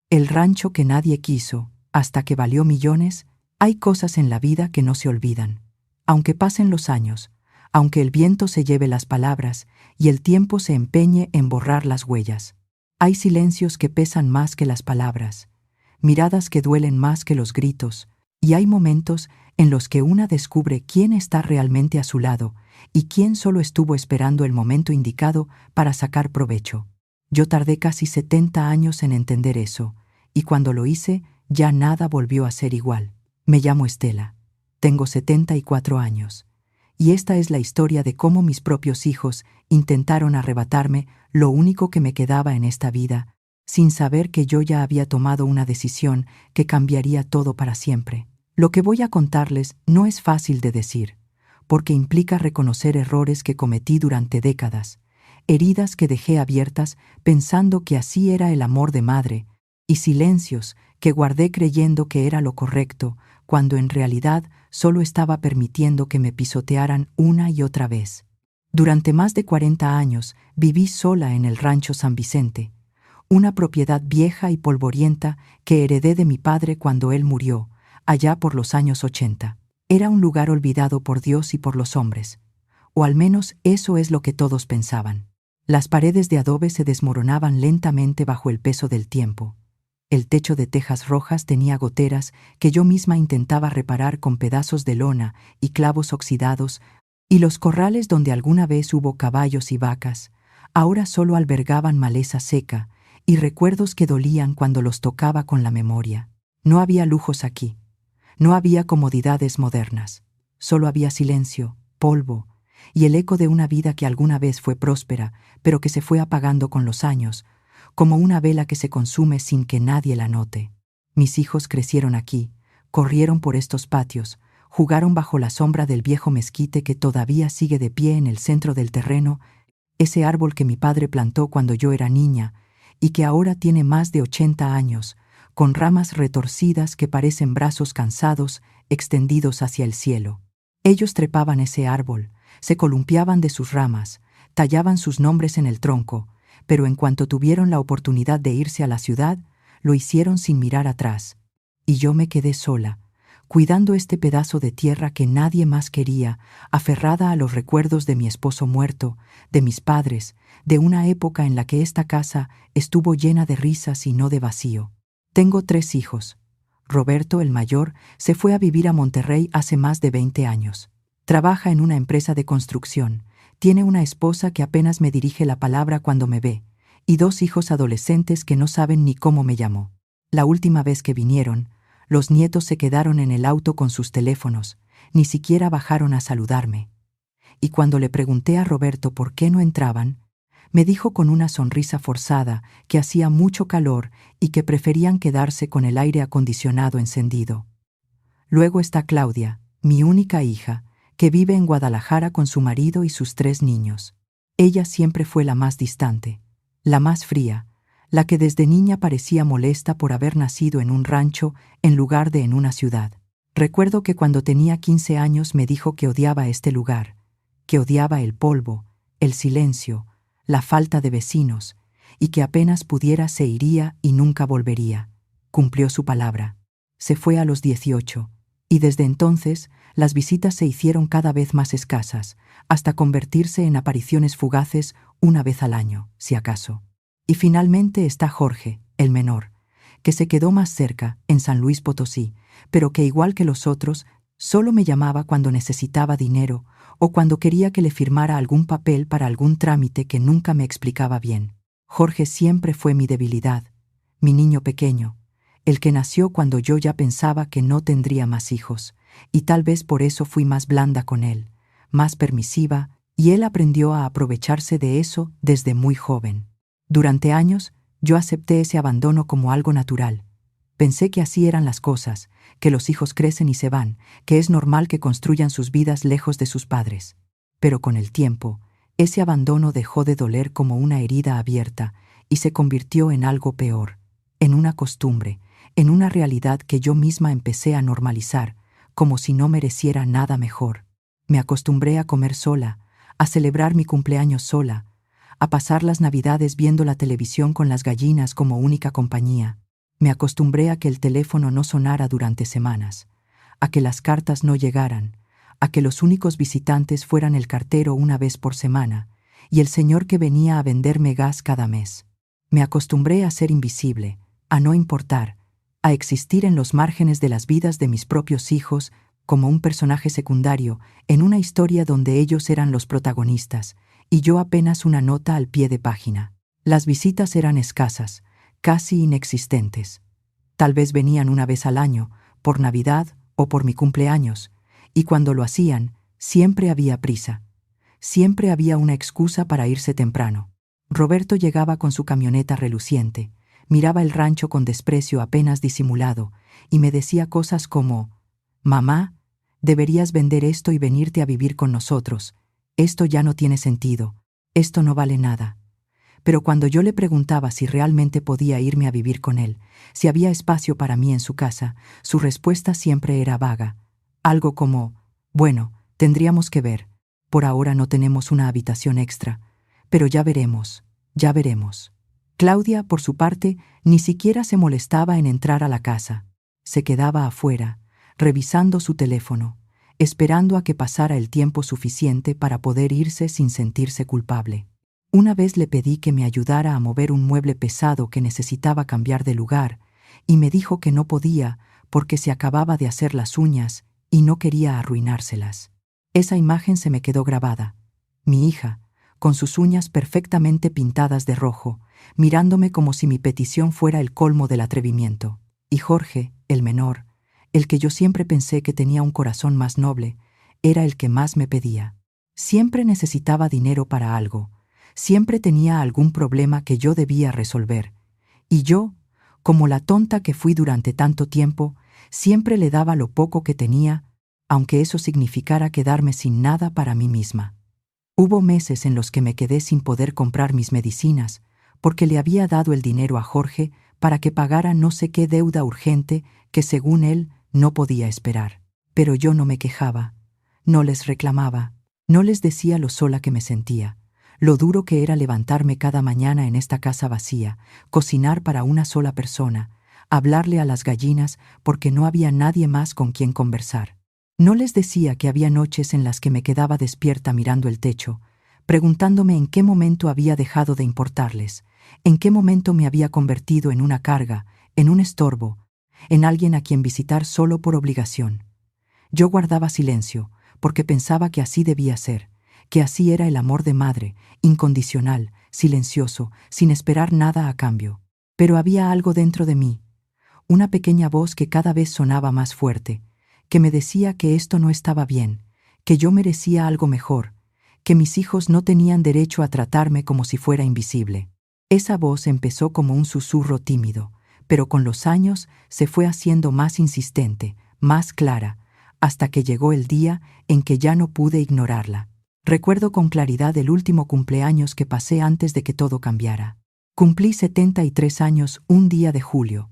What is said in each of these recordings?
El rancho que nadie quiso, hasta que valió millones. Hay cosas en la vida que no se olvidan. Aunque pasen los años, aunque el viento se lleve las palabras y el tiempo se empeñe en borrar las huellas. Hay silencios que pesan más que las palabras, miradas que duelen más que los gritos, y hay momentos en los que una descubre quién está realmente a su lado y quién solo estuvo esperando el momento indicado para sacar provecho. Yo tardé casi 70 años en entender eso, y cuando lo hice, ya nada volvió a ser igual. Me llamo Estela. Tengo 74 años. Y esta es la historia de cómo mis propios hijos intentaron arrebatarme lo único que me quedaba en esta vida, sin saber que yo ya había tomado una decisión que cambiaría todo para siempre. Lo que voy a contarles no es fácil de decir, porque implica reconocer errores que cometí durante décadas, heridas que dejé abiertas pensando que así era el amor de madre, y silencios que guardé creyendo que era lo correcto, cuando en realidad solo estaba permitiendo que me pisotearan una y otra vez. Durante más de 40 años viví sola en el rancho San Vicente, una propiedad vieja y polvorienta que heredé de mi padre cuando él murió, allá por los años 80. Era un lugar olvidado por Dios y por los hombres, o al menos eso es lo que todos pensaban. Las paredes de adobe se desmoronaban lentamente bajo el peso del tiempo. El techo de tejas rojas tenía goteras que yo misma intentaba reparar con pedazos de lona y clavos oxidados, y los corrales donde alguna vez hubo caballos y vacas, ahora solo albergaban maleza seca y recuerdos que dolían cuando los tocaba con la memoria. No había lujos aquí, no había comodidades modernas, solo había silencio, polvo, y el eco de una vida que alguna vez fue próspera, pero que se fue apagando con los años, como una vela que se consume sin que nadie la note. Mis hijos crecieron aquí, corrieron por estos patios, jugaron bajo la sombra del viejo mezquite que todavía sigue de pie en el centro del terreno, ese árbol que mi padre plantó cuando yo era niña y que ahora tiene más de 80 años, con ramas retorcidas que parecen brazos cansados extendidos hacia el cielo. Ellos trepaban ese árbol, se columpiaban de sus ramas, tallaban sus nombres en el tronco, pero en cuanto tuvieron la oportunidad de irse a la ciudad, lo hicieron sin mirar atrás. Y yo me quedé sola, cuidando este pedazo de tierra que nadie más quería, aferrada a los recuerdos de mi esposo muerto, de mis padres, de una época en la que esta casa estuvo llena de risas y no de vacío. Tengo 3 hijos. Roberto, el mayor, se fue a vivir a Monterrey hace más de 20 años. Trabaja en una empresa de construcción. Tiene una esposa que apenas me dirige la palabra cuando me ve, y 2 hijos adolescentes que no saben ni cómo me llamó. La última vez que vinieron, los nietos se quedaron en el auto con sus teléfonos, ni siquiera bajaron a saludarme. Y cuando le pregunté a Roberto por qué no entraban, me dijo con una sonrisa forzada que hacía mucho calor y que preferían quedarse con el aire acondicionado encendido. Luego está Claudia, mi única hija, que vive en Guadalajara con su marido y sus 3 niños. Ella siempre fue la más distante, la más fría, la que desde niña parecía molesta por haber nacido en un rancho en lugar de en una ciudad. Recuerdo que cuando tenía 15 años me dijo que odiaba este lugar, que odiaba el polvo, el silencio, la falta de vecinos, y que apenas pudiera se iría y nunca volvería. Cumplió su palabra. Se fue a los 18, y desde entonces las visitas se hicieron cada vez más escasas, hasta convertirse en apariciones fugaces una vez al año, si acaso. Y finalmente está Jorge, el menor, que se quedó más cerca, en San Luis Potosí, pero que igual que los otros, solo me llamaba cuando necesitaba dinero o cuando quería que le firmara algún papel para algún trámite que nunca me explicaba bien. Jorge siempre fue mi debilidad, mi niño pequeño, el que nació cuando yo ya pensaba que no tendría más hijos, y tal vez por eso fui más blanda con él, más permisiva, y él aprendió a aprovecharse de eso desde muy joven. Durante años, yo acepté ese abandono como algo natural. Pensé que así eran las cosas, que los hijos crecen y se van, que es normal que construyan sus vidas lejos de sus padres. Pero con el tiempo, ese abandono dejó de doler como una herida abierta y se convirtió en algo peor, en una costumbre, en una realidad que yo misma empecé a normalizar, como si no mereciera nada mejor. Me acostumbré a comer sola, a celebrar mi cumpleaños sola, a pasar las Navidades viendo la televisión con las gallinas como única compañía. Me acostumbré a que el teléfono no sonara durante semanas, a que las cartas no llegaran, a que los únicos visitantes fueran el cartero una vez por semana y el señor que venía a venderme gas cada mes. Me acostumbré a ser invisible, a no importar, a existir en los márgenes de las vidas de mis propios hijos como un personaje secundario en una historia donde ellos eran los protagonistas y yo apenas una nota al pie de página. Las visitas eran escasas, casi inexistentes. Tal vez venían una vez al año, por Navidad o por mi cumpleaños, y cuando lo hacían, siempre había prisa. Siempre había una excusa para irse temprano. Roberto llegaba con su camioneta reluciente, miraba el rancho con desprecio apenas disimulado y me decía cosas como: «Mamá, deberías vender esto y venirte a vivir con nosotros. Esto ya no tiene sentido. Esto no vale nada». Pero cuando yo le preguntaba si realmente podía irme a vivir con él, si había espacio para mí en su casa, su respuesta siempre era vaga. Algo como: «Bueno, tendríamos que ver. Por ahora no tenemos una habitación extra, pero ya veremos, ya veremos». Claudia, por su parte, ni siquiera se molestaba en entrar a la casa. Se quedaba afuera, revisando su teléfono, esperando a que pasara el tiempo suficiente para poder irse sin sentirse culpable. Una vez le pedí que me ayudara a mover un mueble pesado que necesitaba cambiar de lugar, y me dijo que no podía porque se acababa de hacer las uñas y no quería arruinárselas. Esa imagen se me quedó grabada. Mi hija, con sus uñas perfectamente pintadas de rojo, mirándome como si mi petición fuera el colmo del atrevimiento. Y Jorge, el menor, el que yo siempre pensé que tenía un corazón más noble, era el que más me pedía. Siempre necesitaba dinero para algo. Siempre tenía algún problema que yo debía resolver. Y yo, como la tonta que fui durante tanto tiempo, siempre le daba lo poco que tenía, aunque eso significara quedarme sin nada para mí misma. Hubo meses en los que me quedé sin poder comprar mis medicinas, porque le había dado el dinero a Jorge para que pagara no sé qué deuda urgente que, según él, no podía esperar. Pero yo no me quejaba, no les reclamaba, no les decía lo sola que me sentía, lo duro que era levantarme cada mañana en esta casa vacía, cocinar para una sola persona, hablarle a las gallinas porque no había nadie más con quien conversar. No les decía que había noches en las que me quedaba despierta mirando el techo, preguntándome en qué momento había dejado de importarles, en qué momento me había convertido en una carga, en un estorbo, en alguien a quien visitar solo por obligación. Yo guardaba silencio, porque pensaba que así debía ser, que así era el amor de madre, incondicional, silencioso, sin esperar nada a cambio. Pero había algo dentro de mí, una pequeña voz que cada vez sonaba más fuerte, que me decía que esto no estaba bien, que yo merecía algo mejor, que mis hijos no tenían derecho a tratarme como si fuera invisible. Esa voz empezó como un susurro tímido, pero con los años se fue haciendo más insistente, más clara, hasta que llegó el día en que ya no pude ignorarla. Recuerdo con claridad el último cumpleaños que pasé antes de que todo cambiara. Cumplí 73 años un día de julio,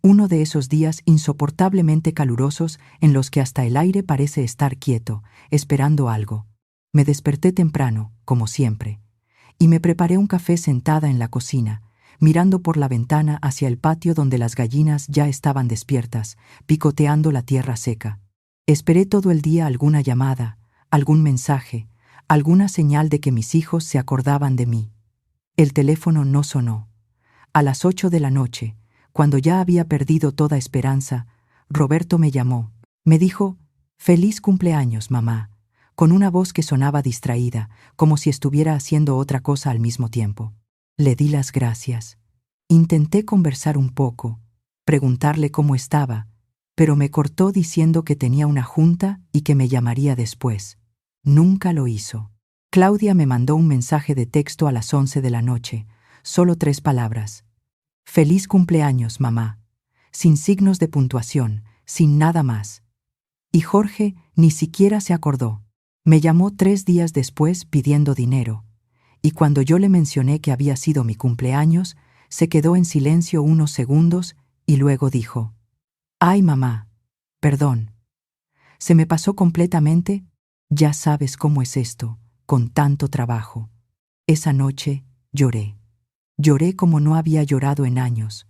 uno de esos días insoportablemente calurosos en los que hasta el aire parece estar quieto, esperando algo. Me desperté temprano, como siempre, y me preparé un café sentada en la cocina, mirando por la ventana hacia el patio donde las gallinas ya estaban despiertas, picoteando la tierra seca. Esperé todo el día alguna llamada, algún mensaje, alguna señal de que mis hijos se acordaban de mí. El teléfono no sonó. A las 8 de la noche, cuando ya había perdido toda esperanza, Roberto me llamó. Me dijo: «Feliz cumpleaños, mamá», con una voz que sonaba distraída, como si estuviera haciendo otra cosa al mismo tiempo. Le di las gracias. Intenté conversar un poco, preguntarle cómo estaba, pero me cortó diciendo que tenía una junta y que me llamaría después. Nunca lo hizo. Claudia me mandó un mensaje de texto a las 11 de la noche, solo 3 palabras. «Feliz cumpleaños, mamá», sin signos de puntuación, sin nada más. Y Jorge ni siquiera se acordó. Me llamó 3 días después pidiendo dinero, y cuando yo le mencioné que había sido mi cumpleaños, se quedó en silencio unos segundos y luego dijo: «Ay, mamá, perdón. Se me pasó completamente. Ya sabes cómo es esto, con tanto trabajo». Esa noche lloré. Lloré como no había llorado en años.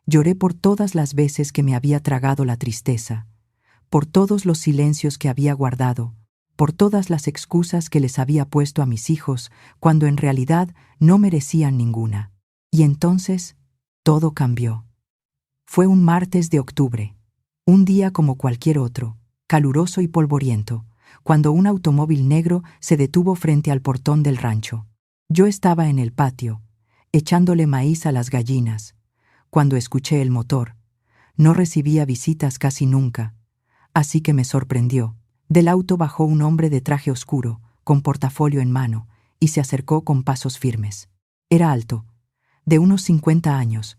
Lloré por todas las veces que me había tragado la tristeza, por todos los silencios que había guardado, por todas las excusas que les había puesto a mis hijos cuando en realidad no merecían ninguna. Y entonces, todo cambió. Fue un martes de octubre, un día como cualquier otro, caluroso y polvoriento, cuando un automóvil negro se detuvo frente al portón del rancho. Yo estaba en el patio, echándole maíz a las gallinas, cuando escuché el motor. No recibía visitas casi nunca, así que me sorprendió. Del auto bajó un hombre de traje oscuro, con portafolio en mano, y se acercó con pasos firmes. Era alto, de unos 50 años,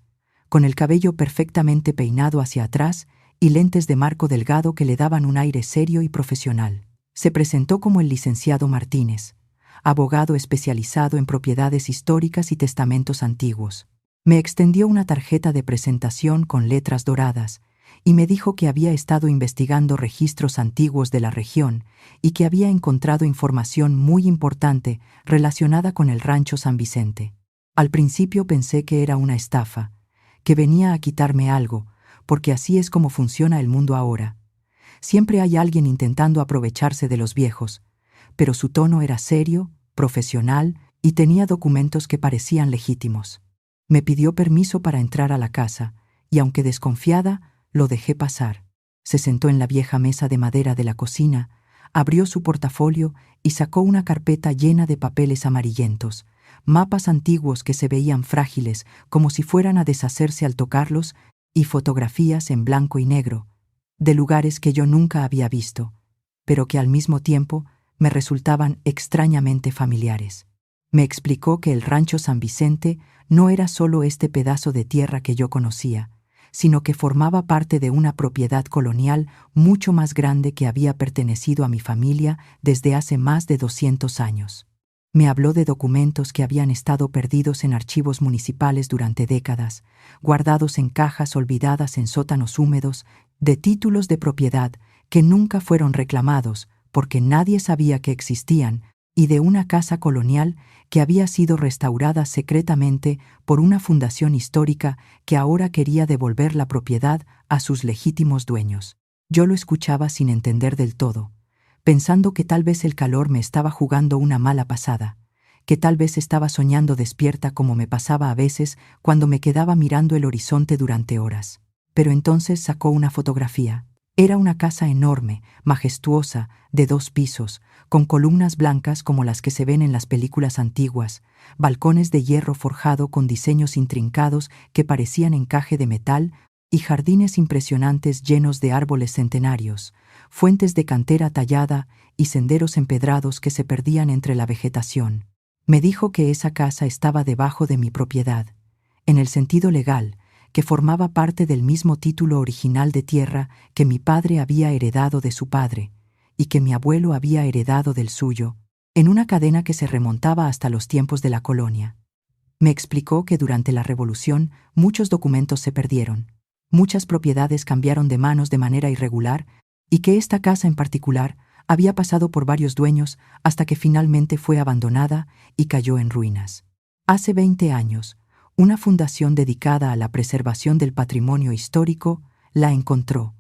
con el cabello perfectamente peinado hacia atrás y lentes de marco delgado que le daban un aire serio y profesional. Se presentó como el licenciado Martínez, abogado especializado en propiedades históricas y testamentos antiguos. Me extendió una tarjeta de presentación con letras doradas y me dijo que había estado investigando registros antiguos de la región y que había encontrado información muy importante relacionada con el rancho San Vicente. Al principio pensé que era una estafa, que venía a quitarme algo, porque así es como funciona el mundo ahora. Siempre hay alguien intentando aprovecharse de los viejos, pero su tono era serio, profesional y tenía documentos que parecían legítimos. Me pidió permiso para entrar a la casa, y aunque desconfiada, lo dejé pasar. Se sentó en la vieja mesa de madera de la cocina, abrió su portafolio y sacó una carpeta llena de papeles amarillentos, mapas antiguos que se veían frágiles como si fueran a deshacerse al tocarlos, y fotografías en blanco y negro, de lugares que yo nunca había visto, pero que al mismo tiempo me resultaban extrañamente familiares. Me explicó que el rancho San Vicente no era solo este pedazo de tierra que yo conocía, sino que formaba parte de una propiedad colonial mucho más grande que había pertenecido a mi familia desde hace más de 200 años. Me habló de documentos que habían estado perdidos en archivos municipales durante décadas, guardados en cajas olvidadas en sótanos húmedos, de títulos de propiedad que nunca fueron reclamados porque nadie sabía que existían, y de una casa colonial que había sido restaurada secretamente por una fundación histórica que ahora quería devolver la propiedad a sus legítimos dueños. Yo lo escuchaba sin entender del todo, pensando que tal vez el calor me estaba jugando una mala pasada, que tal vez estaba soñando despierta como me pasaba a veces cuando me quedaba mirando el horizonte durante horas. Pero entonces sacó una fotografía. Era una casa enorme, majestuosa, de 2 pisos, con columnas blancas como las que se ven en las películas antiguas, balcones de hierro forjado con diseños intrincados que parecían encaje de metal y jardines impresionantes llenos de árboles centenarios, fuentes de cantera tallada y senderos empedrados que se perdían entre la vegetación. Me dijo que esa casa estaba debajo de mi propiedad, en el sentido legal, que formaba parte del mismo título original de tierra que mi padre había heredado de su padre y que mi abuelo había heredado del suyo, en una cadena que se remontaba hasta los tiempos de la colonia. Me explicó que durante la Revolución muchos documentos se perdieron, muchas propiedades cambiaron de manos de manera irregular y que esta casa en particular había pasado por varios dueños hasta que finalmente fue abandonada y cayó en ruinas. Hace 20 años, una fundación dedicada a la preservación del patrimonio histórico la encontró,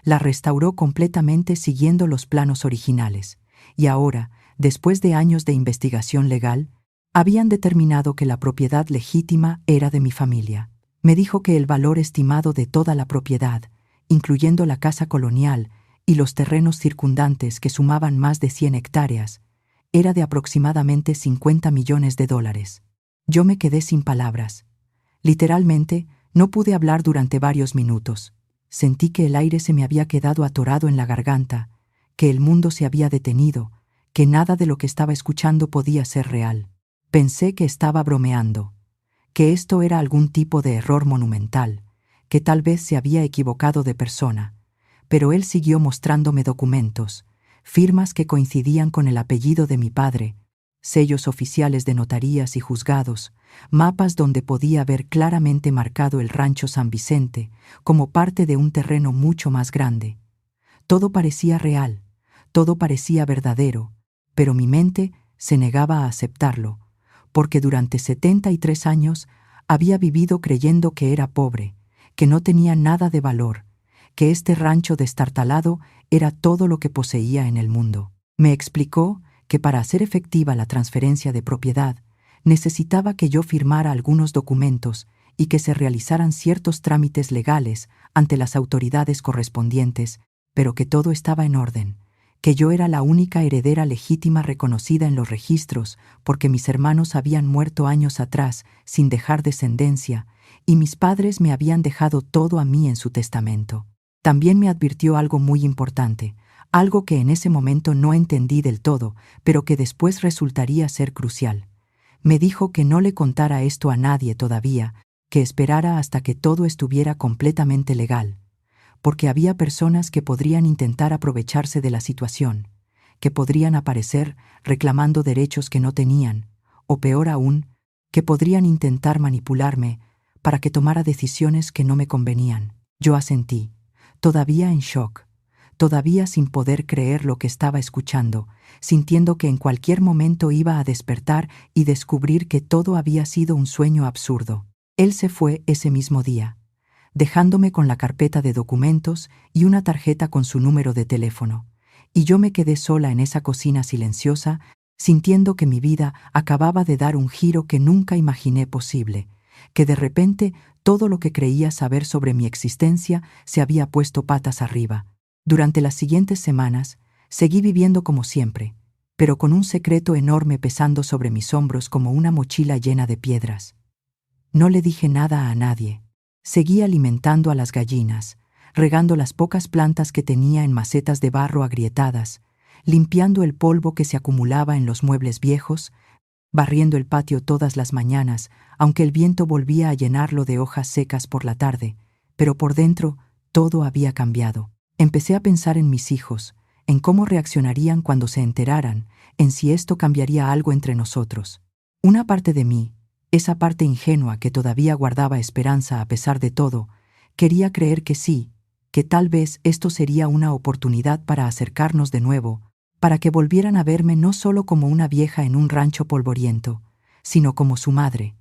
la restauró completamente siguiendo los planos originales, y ahora, después de años de investigación legal, habían determinado que la propiedad legítima era de mi familia. Me dijo que el valor estimado de toda la propiedad, incluyendo la casa colonial y los terrenos circundantes que sumaban más de 100 hectáreas, era de aproximadamente $50 millones. Yo me quedé sin palabras. Literalmente, no pude hablar durante varios minutos. Sentí que el aire se me había quedado atorado en la garganta, que el mundo se había detenido, que nada de lo que estaba escuchando podía ser real. Pensé que estaba bromeando, que esto era algún tipo de error monumental, que tal vez se había equivocado de persona, pero él siguió mostrándome documentos, firmas que coincidían con el apellido de mi padre, sellos oficiales de notarías y juzgados, mapas donde podía ver claramente marcado el rancho San Vicente como parte de un terreno mucho más grande. Todo parecía real, todo parecía verdadero, pero mi mente se negaba a aceptarlo, porque durante 73 años había vivido creyendo que era pobre, que no tenía nada de valor, que este rancho destartalado era todo lo que poseía en el mundo. Me explicó que para hacer efectiva la transferencia de propiedad, necesitaba que yo firmara algunos documentos y que se realizaran ciertos trámites legales ante las autoridades correspondientes, pero que todo estaba en orden, que yo era la única heredera legítima reconocida en los registros porque mis hermanos habían muerto años atrás sin dejar descendencia y mis padres me habían dejado todo a mí en su testamento. También me advirtió algo muy importante, algo que en ese momento no entendí del todo, pero que después resultaría ser crucial. Me dijo que no le contara esto a nadie todavía, que esperara hasta que todo estuviera completamente legal, porque había personas que podrían intentar aprovecharse de la situación, que podrían aparecer reclamando derechos que no tenían, o peor aún, que podrían intentar manipularme para que tomara decisiones que no me convenían. Yo asentí, todavía en shock, todavía sin poder creer lo que estaba escuchando, sintiendo que en cualquier momento iba a despertar y descubrir que todo había sido un sueño absurdo. Él se fue ese mismo día, dejándome con la carpeta de documentos y una tarjeta con su número de teléfono, y yo me quedé sola en esa cocina silenciosa, sintiendo que mi vida acababa de dar un giro que nunca imaginé posible, que de repente todo lo que creía saber sobre mi existencia se había puesto patas arriba. Durante las siguientes semanas, seguí viviendo como siempre, pero con un secreto enorme pesando sobre mis hombros como una mochila llena de piedras. No le dije nada a nadie. Seguí alimentando a las gallinas, regando las pocas plantas que tenía en macetas de barro agrietadas, limpiando el polvo que se acumulaba en los muebles viejos, barriendo el patio todas las mañanas, aunque el viento volvía a llenarlo de hojas secas por la tarde, pero por dentro todo había cambiado. Empecé a pensar en mis hijos, en cómo reaccionarían cuando se enteraran, en si esto cambiaría algo entre nosotros. Una parte de mí, esa parte ingenua que todavía guardaba esperanza a pesar de todo, quería creer que sí, que tal vez esto sería una oportunidad para acercarnos de nuevo, para que volvieran a verme no solo como una vieja en un rancho polvoriento, sino como su madre,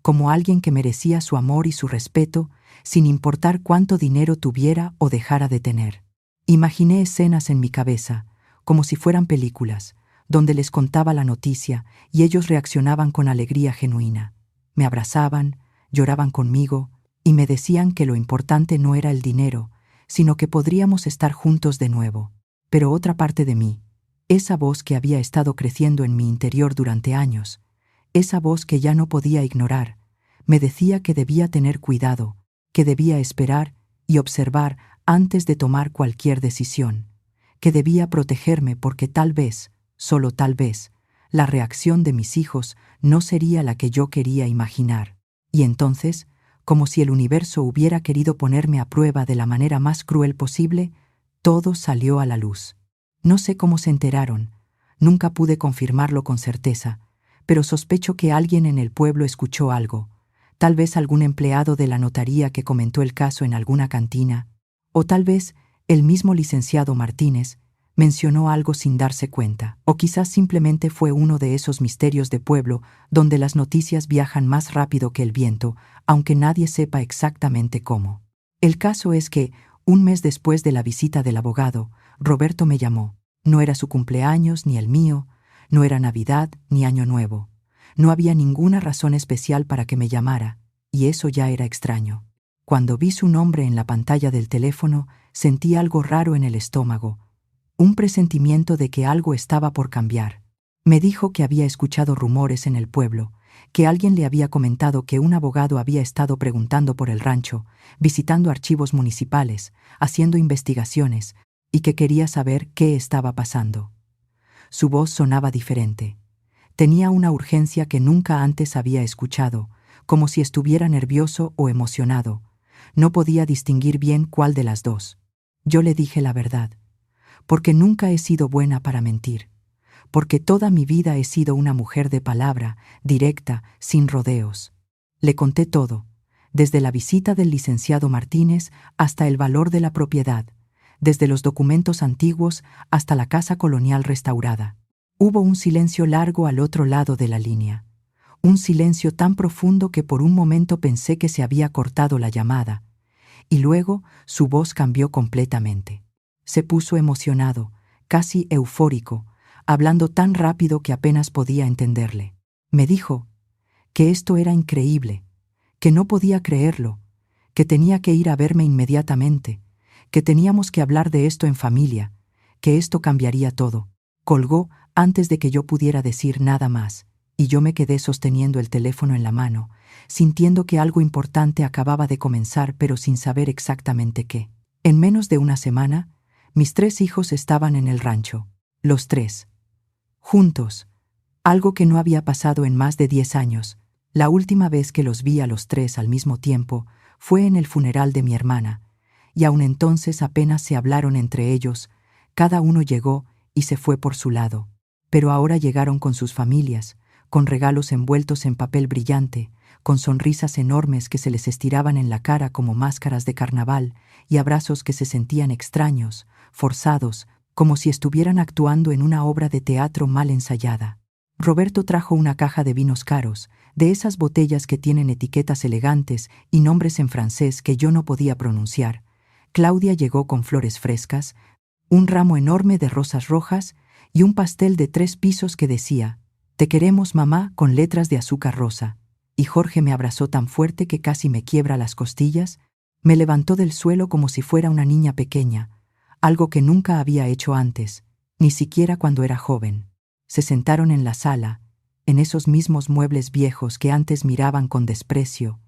como alguien que merecía su amor y su respeto, sin importar cuánto dinero tuviera o dejara de tener. Imaginé escenas en mi cabeza, como si fueran películas, donde les contaba la noticia y ellos reaccionaban con alegría genuina. Me abrazaban, lloraban conmigo y me decían que lo importante no era el dinero, sino que podríamos estar juntos de nuevo. Pero otra parte de mí, esa voz que había estado creciendo en mi interior durante años, esa voz que ya no podía ignorar, me decía que debía tener cuidado, que debía esperar y observar antes de tomar cualquier decisión, que debía protegerme porque tal vez, solo tal vez, la reacción de mis hijos no sería la que yo quería imaginar. Y entonces, como si el universo hubiera querido ponerme a prueba de la manera más cruel posible, todo salió a la luz. No sé cómo se enteraron, nunca pude confirmarlo con certeza, pero sospecho que alguien en el pueblo escuchó algo, tal vez algún empleado de la notaría que comentó el caso en alguna cantina, o tal vez el mismo licenciado Martínez mencionó algo sin darse cuenta, o quizás simplemente fue uno de esos misterios de pueblo donde las noticias viajan más rápido que el viento, aunque nadie sepa exactamente cómo. El caso es que, un mes después de la visita del abogado, Roberto me llamó. No era su cumpleaños ni el mío, no era Navidad ni Año Nuevo. No había ninguna razón especial para que me llamara, y eso ya era extraño. Cuando vi su nombre en la pantalla del teléfono, sentí algo raro en el estómago, un presentimiento de que algo estaba por cambiar. Me dijo que había escuchado rumores en el pueblo, que alguien le había comentado que un abogado había estado preguntando por el rancho, visitando archivos municipales, haciendo investigaciones, y que quería saber qué estaba pasando. Su voz sonaba diferente. Tenía una urgencia que nunca antes había escuchado, como si estuviera nervioso o emocionado. No podía distinguir bien cuál de las dos. Yo le dije la verdad, porque nunca he sido buena para mentir, porque toda mi vida he sido una mujer de palabra, directa, sin rodeos. Le conté todo, desde la visita del licenciado Martínez hasta el valor de la propiedad, desde los documentos antiguos hasta la casa colonial restaurada. Hubo un silencio largo al otro lado de la línea, un silencio tan profundo que por un momento pensé que se había cortado la llamada, y luego su voz cambió completamente. Se puso emocionado, casi eufórico, hablando tan rápido que apenas podía entenderle. Me dijo que esto era increíble, que no podía creerlo, que tenía que ir a verme inmediatamente, que teníamos que hablar de esto en familia, que esto cambiaría todo. Colgó antes de que yo pudiera decir nada más, y yo me quedé sosteniendo el teléfono en la mano, sintiendo que algo importante acababa de comenzar, pero sin saber exactamente qué. En menos de una semana, mis 3 hijos estaban en el rancho, los 3, juntos, algo que no había pasado en más de 10 años. La última vez que los vi a los 3 al mismo tiempo fue en el funeral de mi hermana, y aun entonces apenas se hablaron entre ellos, cada uno llegó y se fue por su lado. Pero ahora llegaron con sus familias, con regalos envueltos en papel brillante, con sonrisas enormes que se les estiraban en la cara como máscaras de carnaval y abrazos que se sentían extraños, forzados, como si estuvieran actuando en una obra de teatro mal ensayada. Roberto trajo una caja de vinos caros, de esas botellas que tienen etiquetas elegantes y nombres en francés que yo no podía pronunciar. Claudia llegó con flores frescas, un ramo enorme de rosas rojas y un pastel de 3 pisos que decía: «Te queremos, mamá», con letras de azúcar rosa. Y Jorge me abrazó tan fuerte que casi me quiebra las costillas, me levantó del suelo como si fuera una niña pequeña, algo que nunca había hecho antes, ni siquiera cuando era joven. Se sentaron en la sala, en esos mismos muebles viejos que antes miraban con desprecio,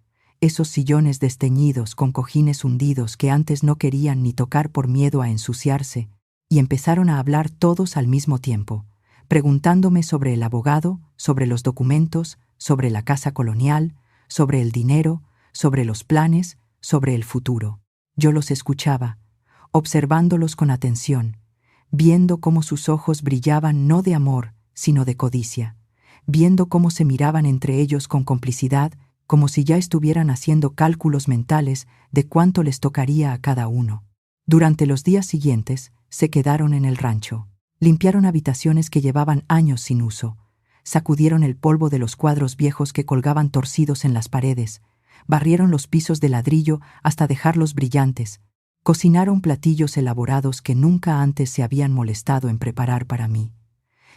esos sillones desteñidos con cojines hundidos que antes no querían ni tocar por miedo a ensuciarse, y empezaron a hablar todos al mismo tiempo, preguntándome sobre el abogado, sobre los documentos, sobre la casa colonial, sobre el dinero, sobre los planes, sobre el futuro. Yo los escuchaba, observándolos con atención, viendo cómo sus ojos brillaban no de amor, sino de codicia, viendo cómo se miraban entre ellos con complicidad, como si ya estuvieran haciendo cálculos mentales de cuánto les tocaría a cada uno. Durante los días siguientes, se quedaron en el rancho. Limpiaron habitaciones que llevaban años sin uso, sacudieron el polvo de los cuadros viejos que colgaban torcidos en las paredes, barrieron los pisos de ladrillo hasta dejarlos brillantes, cocinaron platillos elaborados que nunca antes se habían molestado en preparar para mí.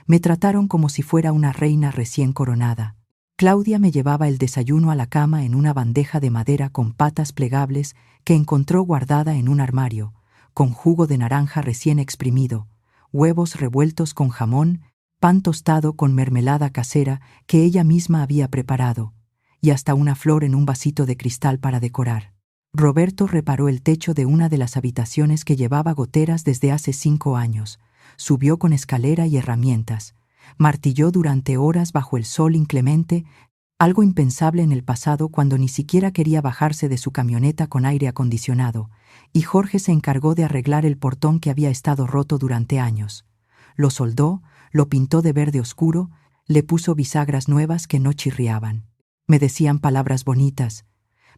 Me trataron como si fuera una reina recién coronada. Claudia me llevaba el desayuno a la cama en una bandeja de madera con patas plegables que encontró guardada en un armario, con jugo de naranja recién exprimido, huevos revueltos con jamón, pan tostado con mermelada casera que ella misma había preparado, y hasta una flor en un vasito de cristal para decorar. Roberto reparó el techo de una de las habitaciones que llevaba goteras desde hace 5 años, subió con escalera y herramientas, martilló durante horas bajo el sol inclemente, algo impensable en el pasado cuando ni siquiera quería bajarse de su camioneta con aire acondicionado, y Jorge se encargó de arreglar el portón que había estado roto durante años. Lo soldó, lo pintó de verde oscuro, le puso bisagras nuevas que no chirriaban. Me decían palabras bonitas,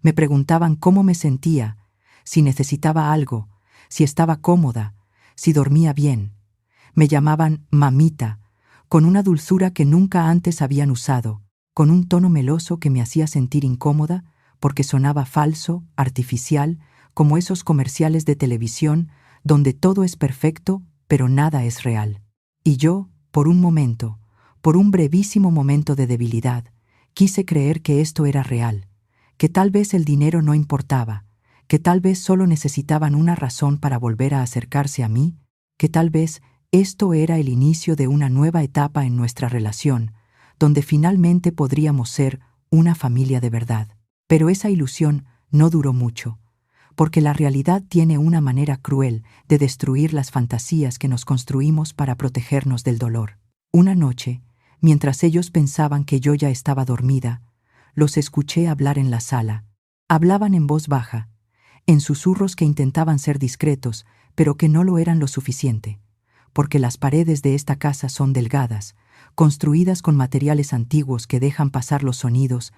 me preguntaban cómo me sentía, si necesitaba algo, si estaba cómoda, si dormía bien. Me llamaban mamita, con una dulzura que nunca antes habían usado, con un tono meloso que me hacía sentir incómoda porque sonaba falso, artificial, como esos comerciales de televisión donde todo es perfecto, pero nada es real. Y yo, por un momento, por un brevísimo momento de debilidad, quise creer que esto era real, que tal vez el dinero no importaba, que tal vez solo necesitaban una razón para volver a acercarse a mí, que tal vez esto era el inicio de una nueva etapa en nuestra relación, donde finalmente podríamos ser una familia de verdad. Pero esa ilusión no duró mucho, porque la realidad tiene una manera cruel de destruir las fantasías que nos construimos para protegernos del dolor. Una noche, mientras ellos pensaban que yo ya estaba dormida, los escuché hablar en la sala. Hablaban en voz baja, en susurros que intentaban ser discretos, pero que no lo eran lo suficiente, porque las paredes de esta casa son delgadas, construidas con materiales antiguos que dejan pasar los sonidos,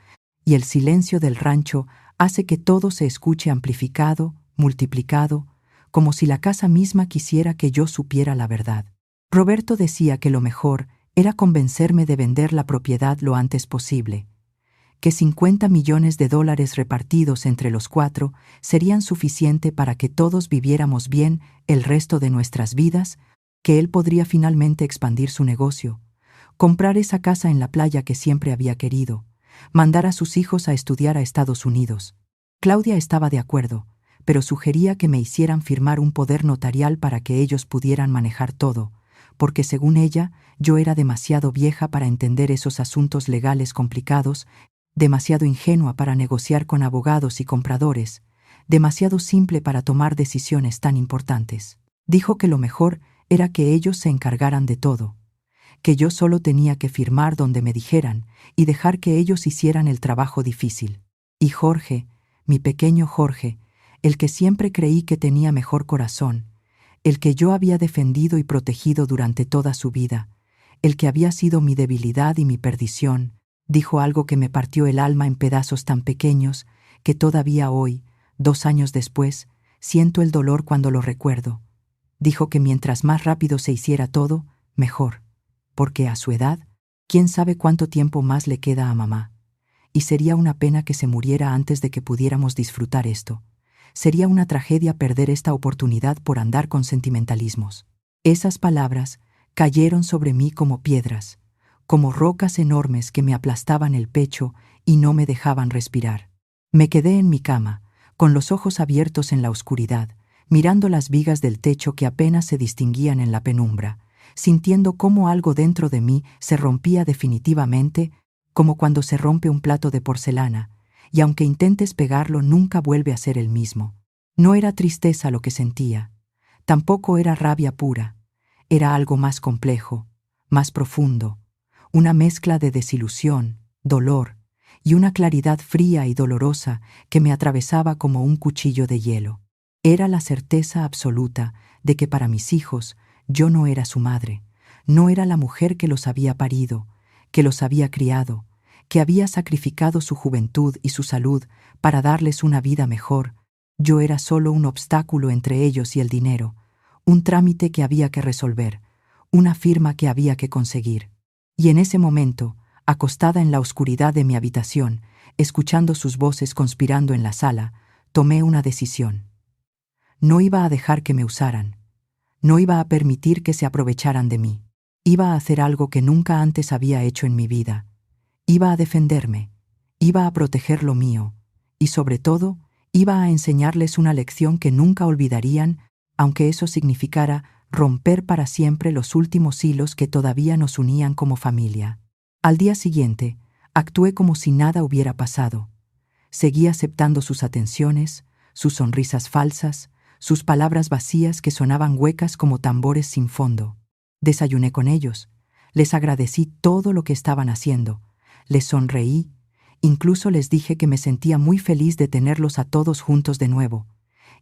y el silencio del rancho hace que todo se escuche amplificado, multiplicado, como si la casa misma quisiera que yo supiera la verdad. Roberto decía que lo mejor era convencerme de vender la propiedad lo antes posible, que $50 millones repartidos entre los 4 serían suficiente para que todos viviéramos bien el resto de nuestras vidas, que él podría finalmente expandir su negocio, comprar esa casa en la playa que siempre había querido, mandar a sus hijos a estudiar a Estados Unidos. Claudia estaba de acuerdo, pero sugería que me hicieran firmar un poder notarial para que ellos pudieran manejar todo, porque según ella, yo era demasiado vieja para entender esos asuntos legales complicados, demasiado ingenua para negociar con abogados y compradores, demasiado simple para tomar decisiones tan importantes. Dijo que lo mejor era que ellos se encargaran de todo, que yo solo tenía que firmar donde me dijeran y dejar que ellos hicieran el trabajo difícil. Y Jorge, mi pequeño Jorge, el que siempre creí que tenía mejor corazón, el que yo había defendido y protegido durante toda su vida, el que había sido mi debilidad y mi perdición, dijo algo que me partió el alma en pedazos tan pequeños que todavía hoy, 2 años después, siento el dolor cuando lo recuerdo. Dijo que mientras más rápido se hiciera todo, mejor, porque a su edad, quién sabe cuánto tiempo más le queda a mamá. Y sería una pena que se muriera antes de que pudiéramos disfrutar esto. Sería una tragedia perder esta oportunidad por andar con sentimentalismos. Esas palabras cayeron sobre mí como piedras, como rocas enormes que me aplastaban el pecho y no me dejaban respirar. Me quedé en mi cama, con los ojos abiertos en la oscuridad, mirando las vigas del techo que apenas se distinguían en la penumbra, sintiendo cómo algo dentro de mí se rompía definitivamente, como cuando se rompe un plato de porcelana, y aunque intentes pegarlo nunca vuelve a ser el mismo. No era tristeza lo que sentía, tampoco era rabia pura, era algo más complejo, más profundo, una mezcla de desilusión, dolor y una claridad fría y dolorosa que me atravesaba como un cuchillo de hielo. Era la certeza absoluta de que para mis hijos yo no era su madre, no era la mujer que los había parido, que los había criado, que había sacrificado su juventud y su salud para darles una vida mejor. Yo era solo un obstáculo entre ellos y el dinero, un trámite que había que resolver, una firma que había que conseguir. Y en ese momento, acostada en la oscuridad de mi habitación, escuchando sus voces conspirando en la sala, tomé una decisión. No iba a dejar que me usaran. No iba a permitir que se aprovecharan de mí. Iba a hacer algo que nunca antes había hecho en mi vida. Iba a defenderme, iba a proteger lo mío, y sobre todo, iba a enseñarles una lección que nunca olvidarían, aunque eso significara romper para siempre los últimos hilos que todavía nos unían como familia. Al día siguiente, actué como si nada hubiera pasado. Seguí aceptando sus atenciones, sus sonrisas falsas, sus palabras vacías que sonaban huecas como tambores sin fondo. Desayuné con ellos, les agradecí todo lo que estaban haciendo, les sonreí, incluso les dije que me sentía muy feliz de tenerlos a todos juntos de nuevo,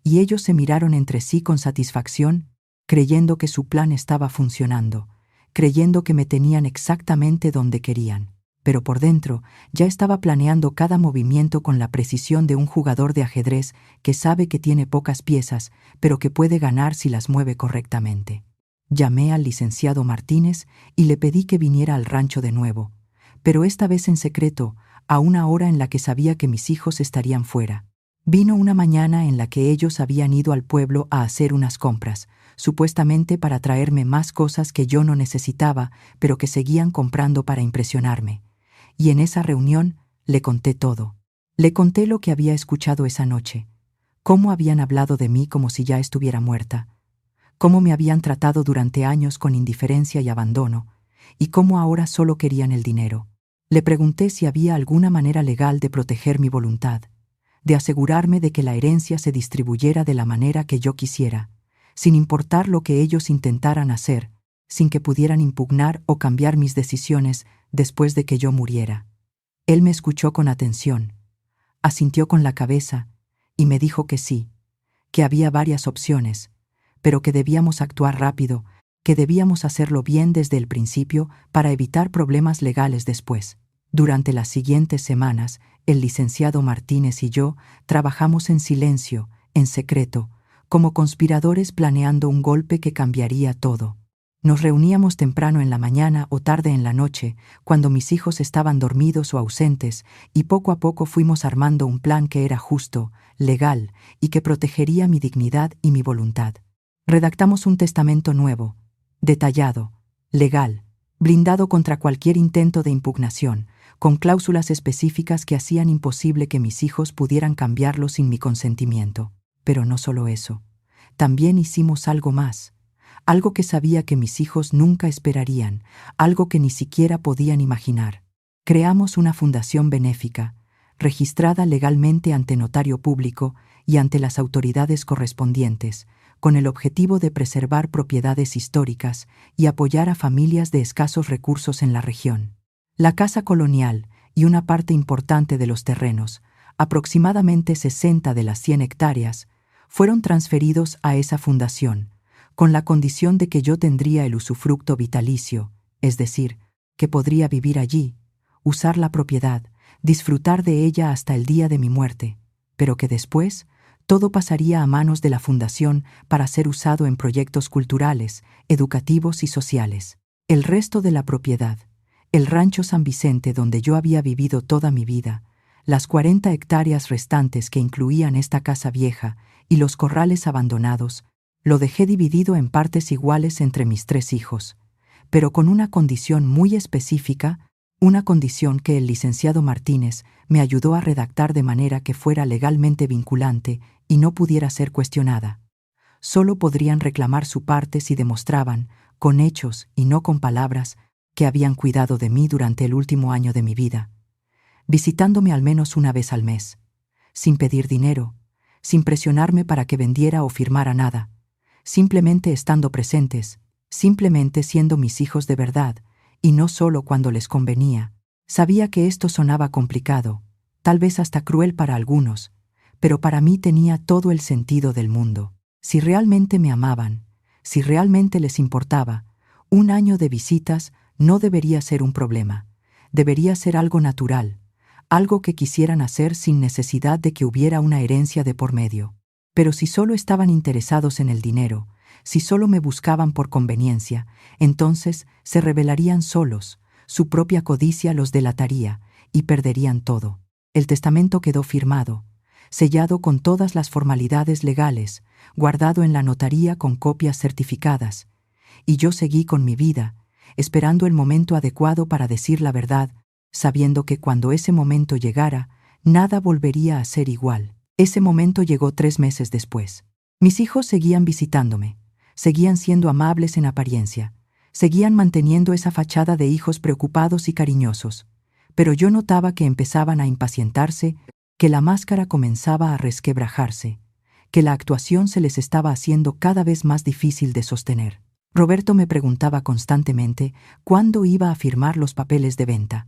y ellos se miraron entre sí con satisfacción, creyendo que su plan estaba funcionando, creyendo que me tenían exactamente donde querían. Pero por dentro ya estaba planeando cada movimiento con la precisión de un jugador de ajedrez que sabe que tiene pocas piezas, pero que puede ganar si las mueve correctamente. Llamé al licenciado Martínez y le pedí que viniera al rancho de nuevo, pero esta vez en secreto, a una hora en la que sabía que mis hijos estarían fuera. Vino una mañana en la que ellos habían ido al pueblo a hacer unas compras, supuestamente para traerme más cosas que yo no necesitaba, pero que seguían comprando para impresionarme. Y en esa reunión le conté todo. Le conté lo que había escuchado esa noche, cómo habían hablado de mí como si ya estuviera muerta, cómo me habían tratado durante años con indiferencia y abandono, y cómo ahora solo querían el dinero. Le pregunté si había alguna manera legal de proteger mi voluntad, de asegurarme de que la herencia se distribuyera de la manera que yo quisiera, sin importar lo que ellos intentaran hacer, sin que pudieran impugnar o cambiar mis decisiones después de que yo muriera. Él me escuchó con atención, asintió con la cabeza y me dijo que sí, que había varias opciones, pero que debíamos actuar rápido, que debíamos hacerlo bien desde el principio para evitar problemas legales después. Durante las siguientes semanas, el licenciado Martínez y yo trabajamos en silencio, en secreto, como conspiradores planeando un golpe que cambiaría todo. Nos reuníamos temprano en la mañana o tarde en la noche, cuando mis hijos estaban dormidos o ausentes, y poco a poco fuimos armando un plan que era justo, legal, y que protegería mi dignidad y mi voluntad. Redactamos un testamento nuevo, detallado, legal, blindado contra cualquier intento de impugnación, con cláusulas específicas que hacían imposible que mis hijos pudieran cambiarlo sin mi consentimiento. Pero no solo eso. También hicimos algo más. Algo que sabía que mis hijos nunca esperarían, algo que ni siquiera podían imaginar. Creamos una fundación benéfica, registrada legalmente ante notario público y ante las autoridades correspondientes, con el objetivo de preservar propiedades históricas y apoyar a familias de escasos recursos en la región. La casa colonial y una parte importante de los terrenos, aproximadamente 60 de las 100 hectáreas, fueron transferidos a esa fundación, con la condición de que yo tendría el usufructo vitalicio, es decir, que podría vivir allí, usar la propiedad, disfrutar de ella hasta el día de mi muerte, pero que después todo pasaría a manos de la fundación para ser usado en proyectos culturales, educativos y sociales. El resto de la propiedad, el rancho San Vicente donde yo había vivido toda mi vida, las 40 hectáreas restantes que incluían esta casa vieja y los corrales abandonados, lo dejé dividido en partes iguales entre mis 3 hijos, pero con una condición muy específica, una condición que el licenciado Martínez me ayudó a redactar de manera que fuera legalmente vinculante y no pudiera ser cuestionada. Solo podrían reclamar su parte si demostraban, con hechos y no con palabras, que habían cuidado de mí durante el último año de mi vida, visitándome al menos una vez al mes, sin pedir dinero, sin presionarme para que vendiera o firmara nada, simplemente estando presentes, simplemente siendo mis hijos de verdad, y no solo cuando les convenía. Sabía que esto sonaba complicado, tal vez hasta cruel para algunos, pero para mí tenía todo el sentido del mundo. Si realmente me amaban, si realmente les importaba, un año de visitas no debería ser un problema, debería ser algo natural, algo que quisieran hacer sin necesidad de que hubiera una herencia de por medio. Pero si solo estaban interesados en el dinero, si solo me buscaban por conveniencia, entonces se rebelarían solos, su propia codicia los delataría y perderían todo. El testamento quedó firmado, sellado con todas las formalidades legales, guardado en la notaría con copias certificadas, y yo seguí con mi vida, esperando el momento adecuado para decir la verdad, sabiendo que cuando ese momento llegara, nada volvería a ser igual. Ese momento llegó 3 meses después. Mis hijos seguían visitándome, seguían siendo amables en apariencia, seguían manteniendo esa fachada de hijos preocupados y cariñosos, pero yo notaba que empezaban a impacientarse, que la máscara comenzaba a resquebrajarse, que la actuación se les estaba haciendo cada vez más difícil de sostener. Roberto me preguntaba constantemente cuándo iba a firmar los papeles de venta.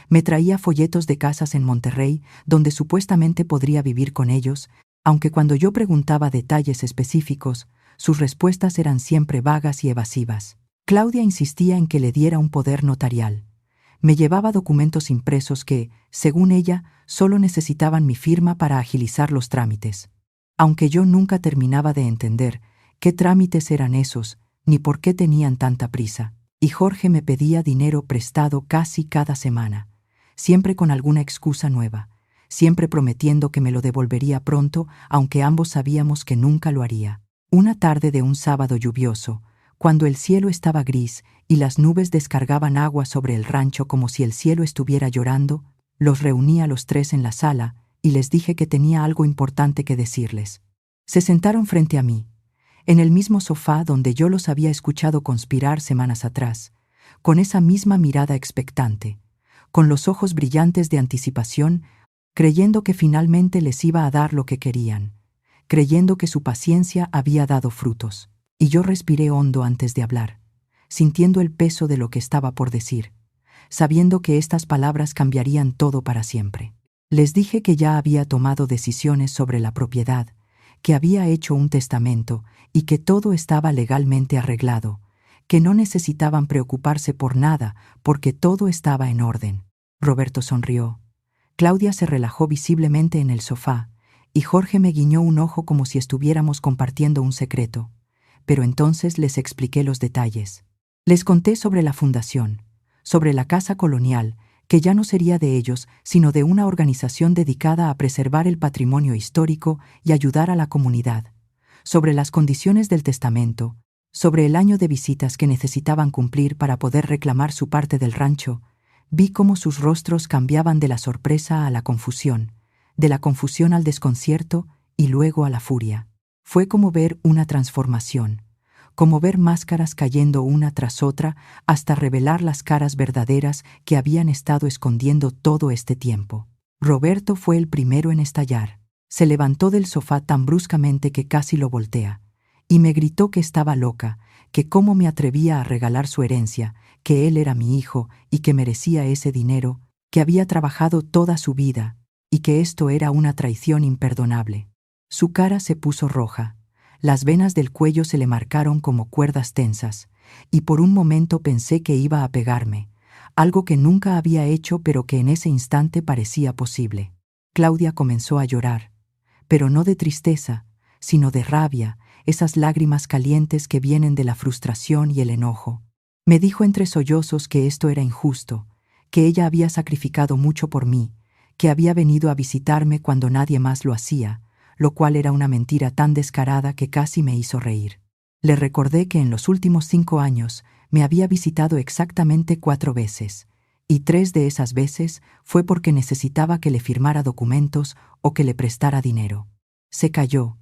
Me traía folletos de casas en Monterrey donde supuestamente podría vivir con ellos, aunque cuando yo preguntaba detalles específicos, sus respuestas eran siempre vagas y evasivas. Claudia insistía en que le diera un poder notarial. Me llevaba documentos impresos que, según ella, solo necesitaban mi firma para agilizar los trámites. Aunque yo nunca terminaba de entender qué trámites eran esos, ni por qué tenían tanta prisa. Y Jorge me pedía dinero prestado casi cada semana, siempre con alguna excusa nueva, siempre prometiendo que me lo devolvería pronto, aunque ambos sabíamos que nunca lo haría. Una tarde de un sábado lluvioso, cuando el cielo estaba gris y las nubes descargaban agua sobre el rancho como si el cielo estuviera llorando, los reuní a los 3 en la sala y les dije que tenía algo importante que decirles. Se sentaron frente a mí, en el mismo sofá donde yo los había escuchado conspirar semanas atrás, con esa misma mirada expectante, con los ojos brillantes de anticipación, creyendo que finalmente les iba a dar lo que querían, creyendo que su paciencia había dado frutos. Y yo respiré hondo antes de hablar, sintiendo el peso de lo que estaba por decir, sabiendo que estas palabras cambiarían todo para siempre. Les dije que ya había tomado decisiones sobre la propiedad, que había hecho un testamento y que todo estaba legalmente arreglado, que no necesitaban preocuparse por nada porque todo estaba en orden. Roberto sonrió. Claudia se relajó visiblemente en el sofá y Jorge me guiñó un ojo como si estuviéramos compartiendo un secreto. Pero entonces les expliqué los detalles. Les conté sobre la fundación, sobre la casa colonial, que ya no sería de ellos, sino de una organización dedicada a preservar el patrimonio histórico y ayudar a la comunidad, sobre las condiciones del testamento, sobre el año de visitas que necesitaban cumplir para poder reclamar su parte del rancho. Vi cómo sus rostros cambiaban de la sorpresa a la confusión, de la confusión al desconcierto y luego a la furia. Fue como ver una transformación, como ver máscaras cayendo una tras otra hasta revelar las caras verdaderas que habían estado escondiendo todo este tiempo. Roberto fue el primero en estallar. Se levantó del sofá tan bruscamente que casi lo voltea, y me gritó que estaba loca, que cómo me atrevía a regalar su herencia, que él era mi hijo y que merecía ese dinero, que había trabajado toda su vida, y que esto era una traición imperdonable. Su cara se puso roja, las venas del cuello se le marcaron como cuerdas tensas, y por un momento pensé que iba a pegarme, algo que nunca había hecho pero que en ese instante parecía posible. Claudia comenzó a llorar, pero no de tristeza, sino de rabia, esas lágrimas calientes que vienen de la frustración y el enojo. Me dijo entre sollozos que esto era injusto, que ella había sacrificado mucho por mí, que había venido a visitarme cuando nadie más lo hacía, lo cual era una mentira tan descarada que casi me hizo reír. Le recordé que en los últimos 5 años me había visitado exactamente 4 veces, y 3 de esas veces fue porque necesitaba que le firmara documentos o que le prestara dinero. Se calló,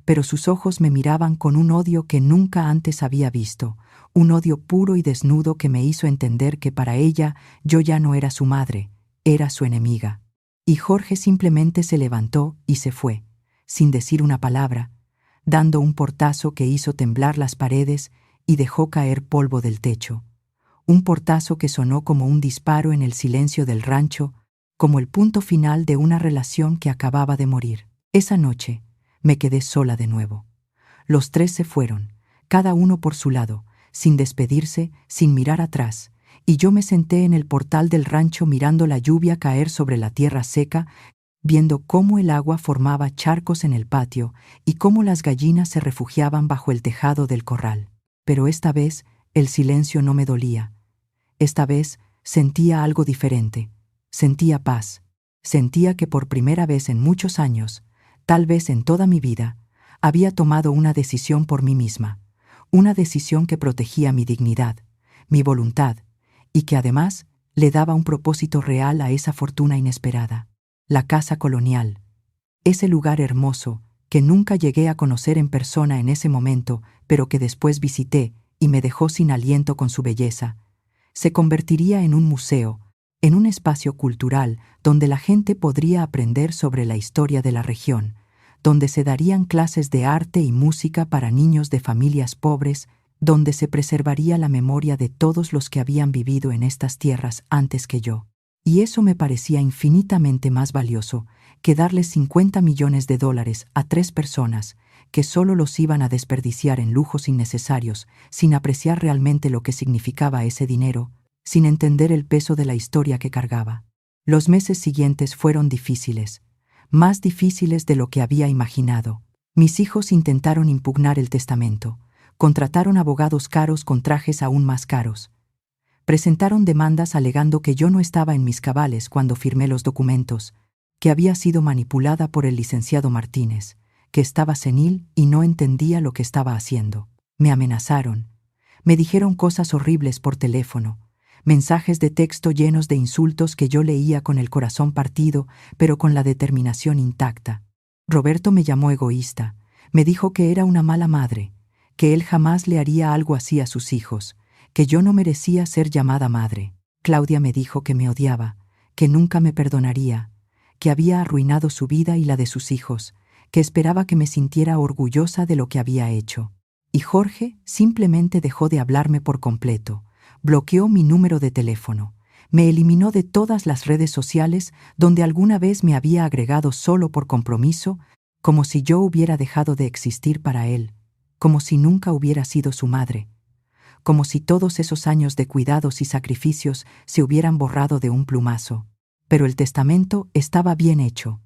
pero sus ojos me miraban con un odio que nunca antes había visto, un odio puro y desnudo que me hizo entender que para ella yo ya no era su madre, era su enemiga. Y Jorge simplemente se levantó y se fue, sin decir una palabra, dando un portazo que hizo temblar las paredes y dejó caer polvo del techo. Un portazo que sonó como un disparo en el silencio del rancho, como el punto final de una relación que acababa de morir. Esa noche me quedé sola de nuevo. Los 3 se fueron, cada uno por su lado, sin despedirse, sin mirar atrás, y yo me senté en el portal del rancho mirando la lluvia caer sobre la tierra seca, viendo cómo el agua formaba charcos en el patio y cómo las gallinas se refugiaban bajo el tejado del corral. Pero esta vez el silencio no me dolía. Esta vez sentía algo diferente. Sentía paz. Sentía que por primera vez en muchos años, tal vez en toda mi vida, había tomado una decisión por mí misma, una decisión que protegía mi dignidad, mi voluntad, y que además le daba un propósito real a esa fortuna inesperada. La casa colonial, ese lugar hermoso que nunca llegué a conocer en persona en ese momento, pero que después visité y me dejó sin aliento con su belleza, se convertiría en un museo, en un espacio cultural donde la gente podría aprender sobre la historia de la región, donde se darían clases de arte y música para niños de familias pobres, donde se preservaría la memoria de todos los que habían vivido en estas tierras antes que yo. Y eso me parecía infinitamente más valioso que darles $50 millones a 3 personas que solo los iban a desperdiciar en lujos innecesarios, sin apreciar realmente lo que significaba ese dinero, sin entender el peso de la historia que cargaba. Los meses siguientes fueron difíciles, más difíciles de lo que había imaginado. Mis hijos intentaron impugnar el testamento, contrataron abogados caros con trajes aún más caros. Presentaron demandas alegando que yo no estaba en mis cabales cuando firmé los documentos, que había sido manipulada por el licenciado Martínez, que estaba senil y no entendía lo que estaba haciendo. Me amenazaron. Me dijeron cosas horribles por teléfono, mensajes de texto llenos de insultos que yo leía con el corazón partido, pero con la determinación intacta. Roberto me llamó egoísta, me dijo que era una mala madre, que él jamás le haría algo así a sus hijos, que yo no merecía ser llamada madre. Claudia me dijo que me odiaba, que nunca me perdonaría, que había arruinado su vida y la de sus hijos, que esperaba que me sintiera orgullosa de lo que había hecho. Y Jorge simplemente dejó de hablarme por completo, bloqueó mi número de teléfono, me eliminó de todas las redes sociales donde alguna vez me había agregado solo por compromiso, como si yo hubiera dejado de existir para él, como si nunca hubiera sido su madre, como si todos esos años de cuidados y sacrificios se hubieran borrado de un plumazo. Pero el testamento estaba bien hecho.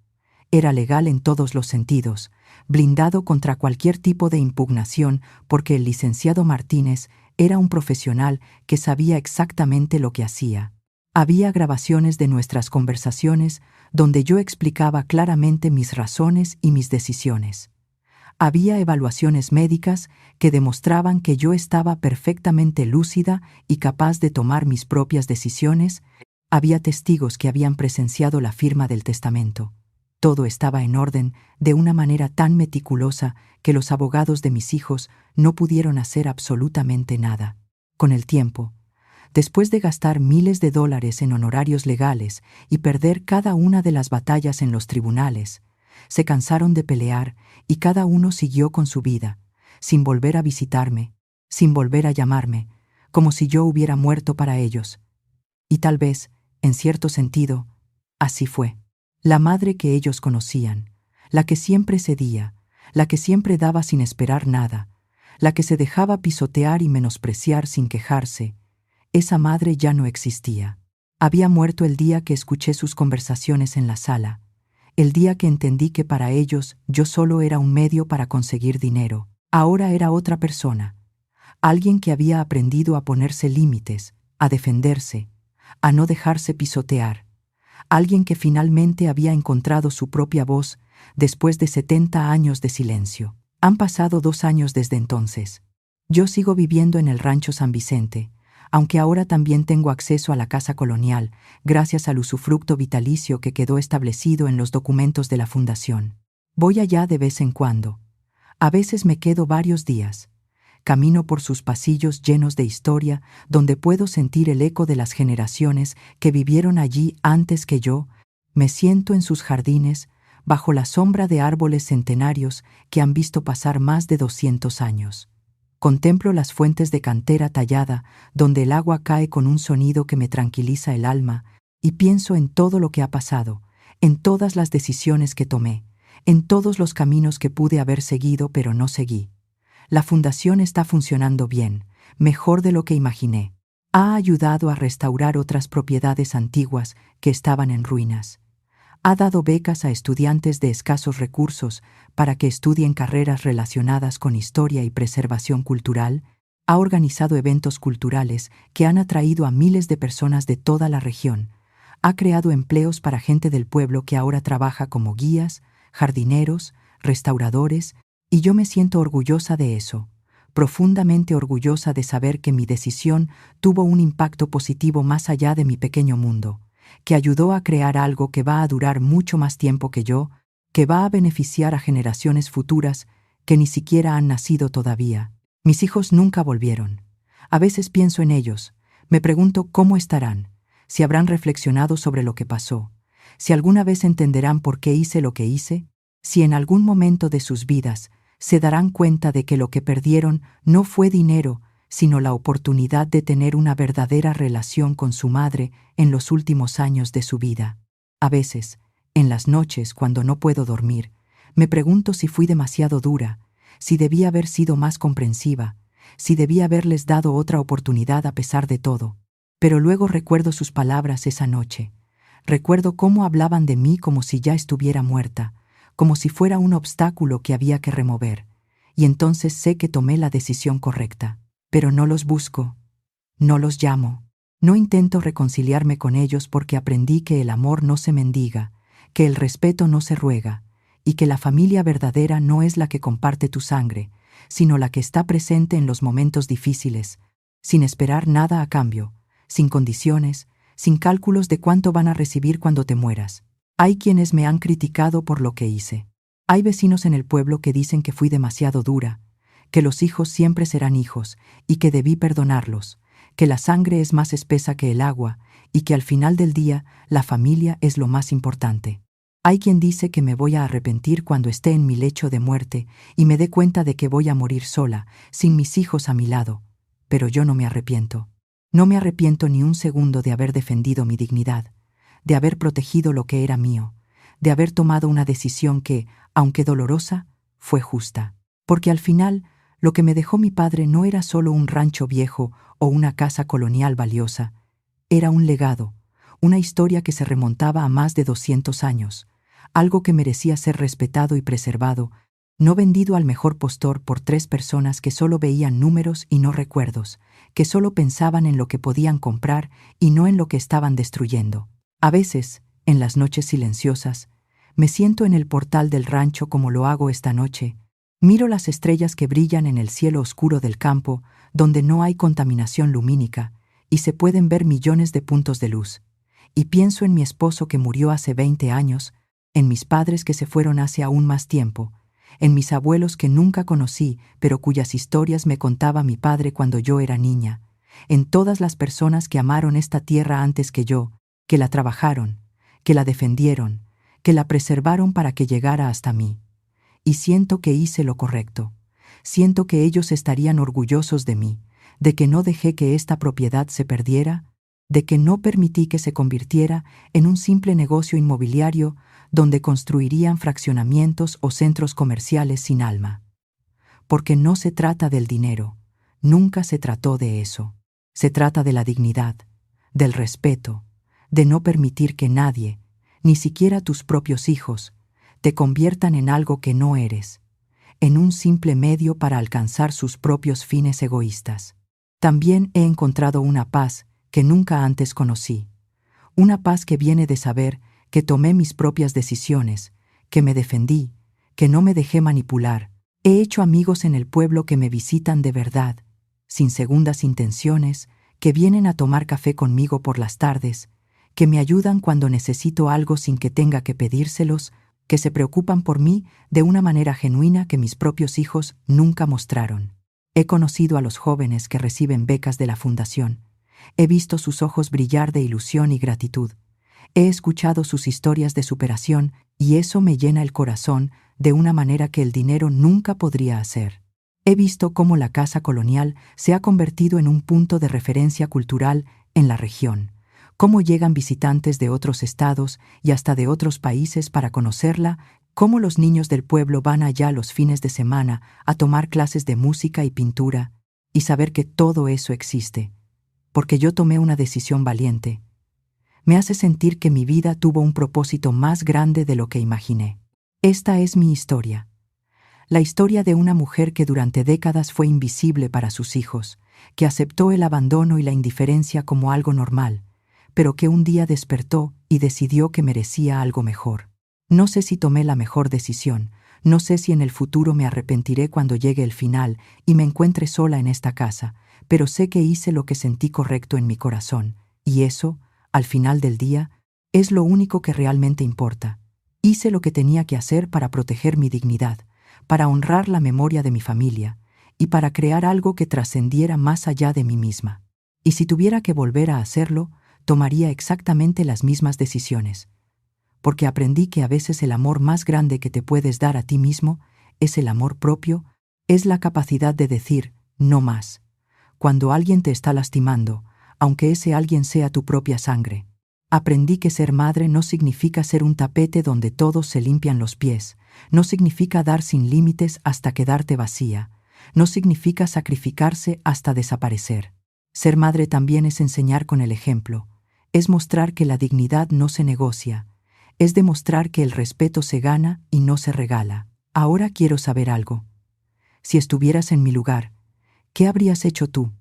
Era legal en todos los sentidos, blindado contra cualquier tipo de impugnación porque el licenciado Martínez era un profesional que sabía exactamente lo que hacía. Había grabaciones de nuestras conversaciones donde yo explicaba claramente mis razones y mis decisiones. Había evaluaciones médicas que demostraban que yo estaba perfectamente lúcida y capaz de tomar mis propias decisiones. Había testigos que habían presenciado la firma del testamento. Todo estaba en orden de una manera tan meticulosa que los abogados de mis hijos no pudieron hacer absolutamente nada. Con el tiempo, después de gastar miles de dólares en honorarios legales y perder cada una de las batallas en los tribunales, se cansaron de pelear y cada uno siguió con su vida, sin volver a visitarme, sin volver a llamarme, como si yo hubiera muerto para ellos. Y tal vez, en cierto sentido, así fue. La madre que ellos conocían, la que siempre cedía, la que siempre daba sin esperar nada, la que se dejaba pisotear y menospreciar sin quejarse, esa madre ya no existía. Había muerto el día que escuché sus conversaciones en la sala, el día que entendí que para ellos yo solo era un medio para conseguir dinero. Ahora era otra persona, alguien que había aprendido a ponerse límites, a defenderse, a no dejarse pisotear. Alguien que finalmente había encontrado su propia voz después de 70 años de silencio. Han pasado 2 años desde entonces. Yo sigo viviendo en el Rancho San Vicente, aunque ahora también tengo acceso a la casa colonial, gracias al usufructo vitalicio que quedó establecido en los documentos de la fundación. Voy allá de vez en cuando. A veces me quedo varios días. Camino por sus pasillos llenos de historia, donde puedo sentir el eco de las generaciones que vivieron allí antes que yo. Me siento en sus jardines, bajo la sombra de árboles centenarios que han visto pasar más de 200 años. Contemplo las fuentes de cantera tallada, donde el agua cae con un sonido que me tranquiliza el alma, y pienso en todo lo que ha pasado, en todas las decisiones que tomé, en todos los caminos que pude haber seguido pero no seguí. La fundación está funcionando bien, mejor de lo que imaginé. Ha ayudado a restaurar otras propiedades antiguas que estaban en ruinas. Ha dado becas a estudiantes de escasos recursos para que estudien carreras relacionadas con historia y preservación cultural. Ha organizado eventos culturales que han atraído a miles de personas de toda la región. Ha creado empleos para gente del pueblo que ahora trabaja como guías, jardineros, restauradores, y yo me siento orgullosa de eso, profundamente orgullosa de saber que mi decisión tuvo un impacto positivo más allá de mi pequeño mundo, que ayudó a crear algo que va a durar mucho más tiempo que yo, que va a beneficiar a generaciones futuras que ni siquiera han nacido todavía. Mis hijos nunca volvieron. A veces pienso en ellos, me pregunto cómo estarán, si habrán reflexionado sobre lo que pasó, si alguna vez entenderán por qué hice lo que hice, si en algún momento de sus vidas se darán cuenta de que lo que perdieron no fue dinero, sino la oportunidad de tener una verdadera relación con su madre en los últimos años de su vida. A veces, en las noches cuando no puedo dormir, me pregunto si fui demasiado dura, si debía haber sido más comprensiva, si debía haberles dado otra oportunidad a pesar de todo. Pero luego recuerdo sus palabras esa noche. Recuerdo cómo hablaban de mí como si ya estuviera muerta, como si fuera un obstáculo que había que remover, y entonces sé que tomé la decisión correcta. Pero no los busco, no los llamo, no intento reconciliarme con ellos porque aprendí que el amor no se mendiga, que el respeto no se ruega, y que la familia verdadera no es la que comparte tu sangre, sino la que está presente en los momentos difíciles, sin esperar nada a cambio, sin condiciones, sin cálculos de cuánto van a recibir cuando te mueras. Hay quienes me han criticado por lo que hice. Hay vecinos en el pueblo que dicen que fui demasiado dura, que los hijos siempre serán hijos y que debí perdonarlos, que la sangre es más espesa que el agua y que al final del día la familia es lo más importante. Hay quien dice que me voy a arrepentir cuando esté en mi lecho de muerte y me dé cuenta de que voy a morir sola, sin mis hijos a mi lado, pero yo no me arrepiento. No me arrepiento ni un segundo de haber defendido mi dignidad, de haber protegido lo que era mío, de haber tomado una decisión que, aunque dolorosa, fue justa. Porque al final, lo que me dejó mi padre no era solo un rancho viejo o una casa colonial valiosa, era un legado, una historia que se remontaba a más de 200 años, algo que merecía ser respetado y preservado, no vendido al mejor postor por 3 personas que solo veían números y no recuerdos, que solo pensaban en lo que podían comprar y no en lo que estaban destruyendo. A veces, en las noches silenciosas, me siento en el portal del rancho como lo hago esta noche, miro las estrellas que brillan en el cielo oscuro del campo, donde no hay contaminación lumínica, y se pueden ver millones de puntos de luz, y pienso en mi esposo que murió hace 20 años, en mis padres que se fueron hace aún más tiempo, en mis abuelos que nunca conocí, pero cuyas historias me contaba mi padre cuando yo era niña, en todas las personas que amaron esta tierra antes que yo, que la trabajaron, que la defendieron, que la preservaron para que llegara hasta mí. Y siento que hice lo correcto. Siento que ellos estarían orgullosos de mí, de que no dejé que esta propiedad se perdiera, de que no permití que se convirtiera en un simple negocio inmobiliario donde construirían fraccionamientos o centros comerciales sin alma. Porque no se trata del dinero, nunca se trató de eso. Se trata de la dignidad, del respeto, de no permitir que nadie, ni siquiera tus propios hijos, te conviertan en algo que no eres, en un simple medio para alcanzar sus propios fines egoístas. También he encontrado una paz que nunca antes conocí, una paz que viene de saber que tomé mis propias decisiones, que me defendí, que no me dejé manipular. He hecho amigos en el pueblo que me visitan de verdad, sin segundas intenciones, que vienen a tomar café conmigo por las tardes, que me ayudan cuando necesito algo sin que tenga que pedírselos, que se preocupan por mí de una manera genuina que mis propios hijos nunca mostraron. He conocido a los jóvenes que reciben becas de la fundación. He visto sus ojos brillar de ilusión y gratitud. He escuchado sus historias de superación y eso me llena el corazón de una manera que el dinero nunca podría hacer. He visto cómo la Casa Colonial se ha convertido en un punto de referencia cultural en la región, cómo llegan visitantes de otros estados y hasta de otros países para conocerla, cómo los niños del pueblo van allá los fines de semana a tomar clases de música y pintura, y saber que todo eso existe, porque yo tomé una decisión valiente, me hace sentir que mi vida tuvo un propósito más grande de lo que imaginé. Esta es mi historia. La historia de una mujer que durante décadas fue invisible para sus hijos, que aceptó el abandono y la indiferencia como algo normal, pero que un día despertó y decidió que merecía algo mejor. No sé si tomé la mejor decisión, no sé si en el futuro me arrepentiré cuando llegue el final y me encuentre sola en esta casa, pero sé que hice lo que sentí correcto en mi corazón, y eso, al final del día, es lo único que realmente importa. Hice lo que tenía que hacer para proteger mi dignidad, para honrar la memoria de mi familia y para crear algo que trascendiera más allá de mí misma. Y si tuviera que volver a hacerlo, tomaría exactamente las mismas decisiones, porque aprendí que a veces el amor más grande que te puedes dar a ti mismo es el amor propio, es la capacidad de decir no más, cuando alguien te está lastimando, aunque ese alguien sea tu propia sangre. Aprendí que ser madre no significa ser un tapete donde todos se limpian los pies, no significa dar sin límites hasta quedarte vacía, no significa sacrificarse hasta desaparecer. Ser madre también es enseñar con el ejemplo, es mostrar que la dignidad no se negocia, es demostrar que el respeto se gana y no se regala. Ahora quiero saber algo. Si estuvieras en mi lugar, ¿qué habrías hecho tú?